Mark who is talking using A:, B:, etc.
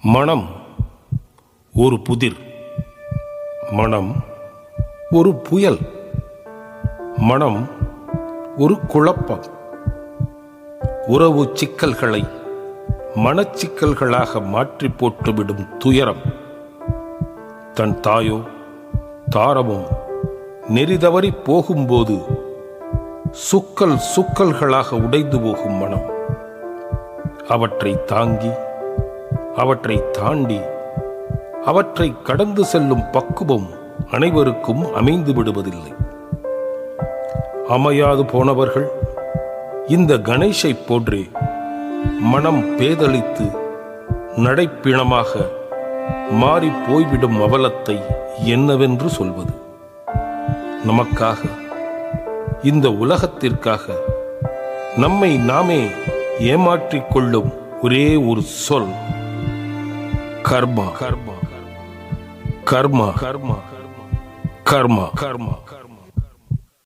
A: மனம் ஒரு புதிர், மனம் ஒரு புயல், மனம் ஒரு குழப்பம். உறவு சிக்கல்களை மனச்சிக்கல்களாக மாற்றி போட்டுவிடும் துயரம். தன் தாயோ தாரமோ நெறிதவறி போகும்போது சுக்கல்களாக உடைந்து போகும் மனம். அவற்றை தாங்கி, அவற்றை தாண்டி, அவற்றை கடந்து செல்லும் பக்குவம் அனைவருக்கும் அமைந்து விடுவதில்லை. அமையாது போனவர்கள் இந்த கணேஷை போன்றே மனம் பேதலித்து நடைப்பிணமாக மாறி போய்விடும் அவலத்தை என்னவென்று சொல்வது? நமக்காக, இந்த உலகத்திற்காக நம்மை நாமே ஏமாற்றிக் கொள்ளும் ஒரே ஒரு சொல் கர்மா. கர்மா கர்மா கர்மா கர்மா கர்மா கர்மா.